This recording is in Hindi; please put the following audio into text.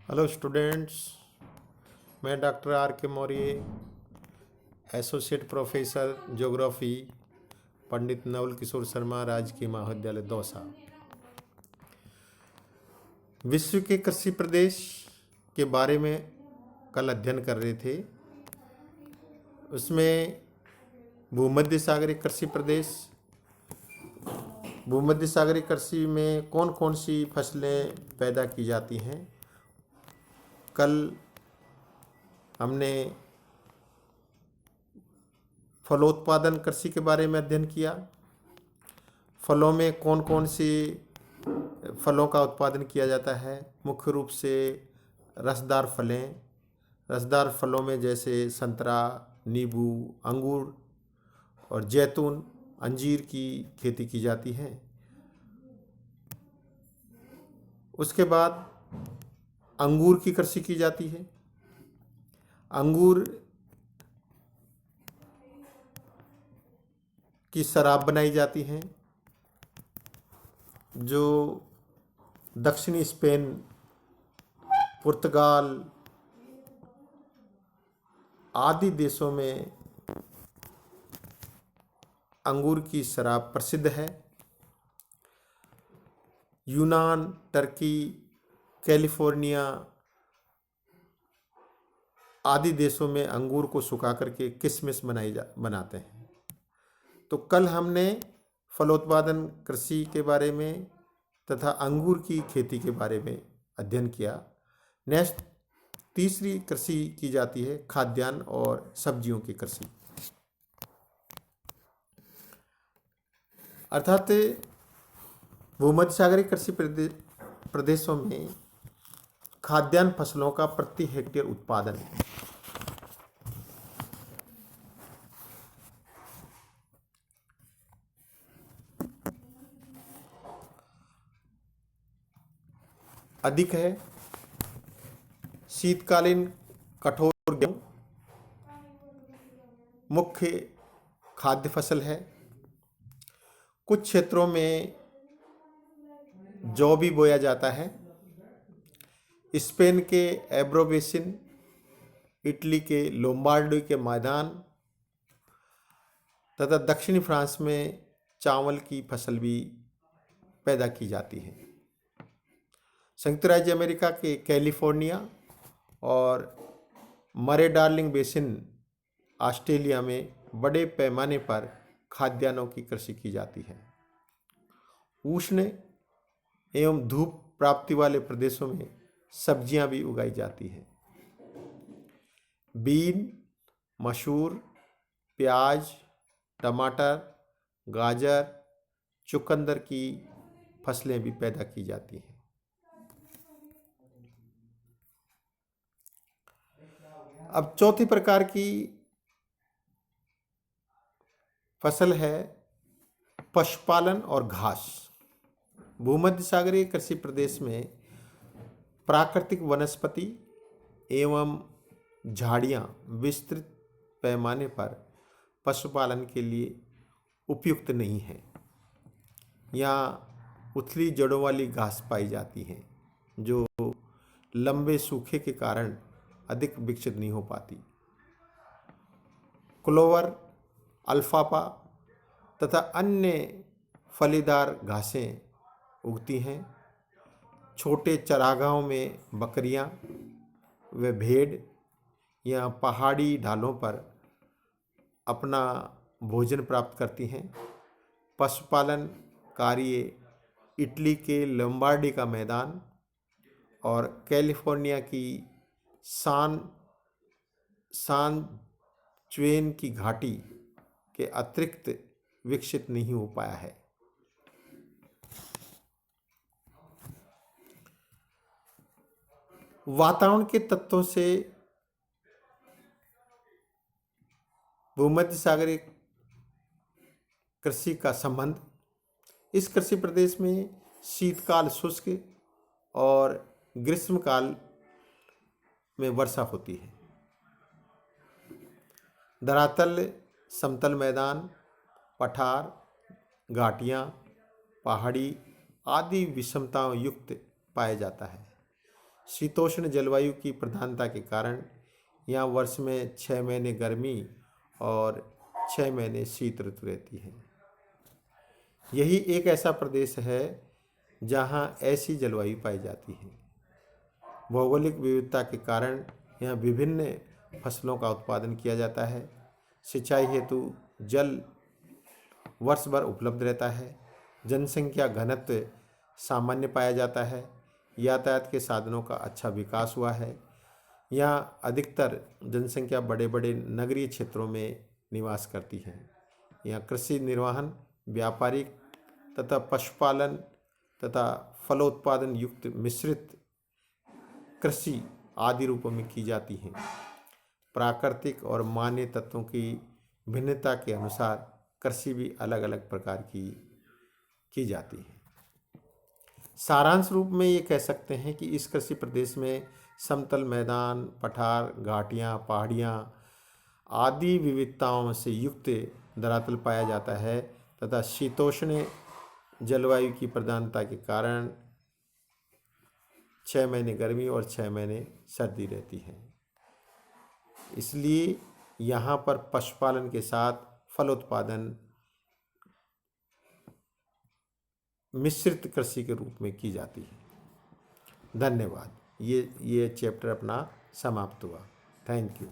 Hello students. मैं डॉक्टर आर के मौर्य, एसोसिएट प्रोफेसर ज्योग्राफी, पंडित नवल किशोर शर्मा, राजकीय महाविद्यालय दौसा। विश्व के कृषि प्रदेश के बारे में कल अध्ययन कर रहे थे। उसमें भूमध्य सागरीय कृषि प्रदेश, भूमध्य सागरीय कृषि में कौन कौन सी फसलें पैदा की जाती हैं। कल हमने फलोत्पादन कृषि के बारे में अध्ययन किया। फलों में कौन कौन सी फलों का उत्पादन किया जाता है। मुख्य रूप से रसदार फलें, रसदार फलों में जैसे संतरा, नींबू, अंगूर और जैतून, अंजीर की खेती की जाती है। उसके बाद अंगूर की कृषि की जाती है। अंगूर की शराब बनाई जाती है, जो दक्षिणी स्पेन, पुर्तगाल आदि देशों में अंगूर की शराब प्रसिद्ध है। यूनान, टर्की, कैलिफोर्निया आदि देशों में अंगूर को सुखा करके किशमिश बनाते हैं। तो कल हमने फलोत्पादन कृषि के बारे में तथा अंगूर की खेती के बारे में अध्ययन किया। नेक्स्ट तीसरी कृषि की जाती है खाद्यान्न और सब्जियों की कृषि, अर्थात भूमध्य सागरीय कृषि प्रदेशों में खाद्यान्न फसलों का प्रति हेक्टेयर उत्पादन अधिक है। शीतकालीन कठोर गेहूं मुख्य खाद्य फसल है। कुछ क्षेत्रों में जौ भी बोया जाता है। स्पेन के एब्रो बेसिन, इटली के लोम्बार्डी के मैदान तथा दक्षिणी फ्रांस में चावल की फसल भी पैदा की जाती है। संयुक्त राज्य अमेरिका के कैलिफोर्निया और मरे डार्लिंग बेसिन ऑस्ट्रेलिया में बड़े पैमाने पर खाद्यान्नों की कृषि की जाती है। उष्ण एवं धूप प्राप्ति वाले प्रदेशों में सब्जियां भी उगाई जाती हैं। बीन, मसूर, प्याज, टमाटर, गाजर, चुकंदर की फसलें भी पैदा की जाती हैं। अब चौथी प्रकार की फसल है पशुपालन और घास। भूमध्य सागरीय कृषि प्रदेश में प्राकृतिक वनस्पति एवं झाड़ियां विस्तृत पैमाने पर पशुपालन के लिए उपयुक्त नहीं हैं। यहाँ उथली जड़ों वाली घास पाई जाती है, जो लंबे सूखे के कारण अधिक विकसित नहीं हो पाती। क्लोवर, अल्फाफा तथा अन्य फलीदार घासें उगती हैं। छोटे चरागाहों में बकरियां व भेड़ या पहाड़ी ढालों पर अपना भोजन प्राप्त करती हैं। पशुपालन कार्य इटली के लोम्बार्डी का मैदान और कैलिफोर्निया की सान च्वेन की घाटी के अतिरिक्त विकसित नहीं हो पाया है। वातावरण के तत्वों से भूमध्य सागरीय कृषि का संबंध। इस कृषि प्रदेश में शीतकाल शुष्क और ग्रीष्मकाल में वर्षा होती है। धरातल समतल मैदान, पठार, घाटियाँ, पहाड़ी आदि विषमताओं युक्त पाया जाता है। शीतोष्ण जलवायु की प्रधानता के कारण यहाँ वर्ष में 6 महीने गर्मी और 6 महीने शीत ऋतु रहती है। यही एक ऐसा प्रदेश है जहाँ ऐसी जलवायु पाई जाती है। भौगोलिक विविधता के कारण यहाँ विभिन्न फसलों का उत्पादन किया जाता है। सिंचाई हेतु जल वर्ष भर उपलब्ध रहता है। जनसंख्या घनत्व सामान्य पाया जाता है। यातायात के साधनों का अच्छा विकास हुआ है। यहाँ अधिकतर जनसंख्या बड़े बड़े नगरीय क्षेत्रों में निवास करती है। यहाँ कृषि निर्वहन, व्यापारिक तथा पशुपालन तथा फलोत्पादन युक्त मिश्रित कृषि आदि रूपों में की जाती हैं। प्राकृतिक और मानवीय तत्वों की भिन्नता के अनुसार कृषि भी अलग अलग प्रकार की जाती है। सारांश रूप में ये कह सकते हैं कि इस कृषि प्रदेश में समतल मैदान, पठार, घाटियाँ, पहाड़ियाँ आदि विविधताओं से युक्त धरातल पाया जाता है तथा शीतोष्ण जलवायु की प्रधानता के कारण 6 महीने गर्मी और 6 महीने सर्दी रहती है। इसलिए यहाँ पर पशुपालन के साथ फलोत्पादन मिश्रित कृषि के रूप में की जाती है। धन्यवाद। ये चैप्टर अपना समाप्त हुआ। Thank you.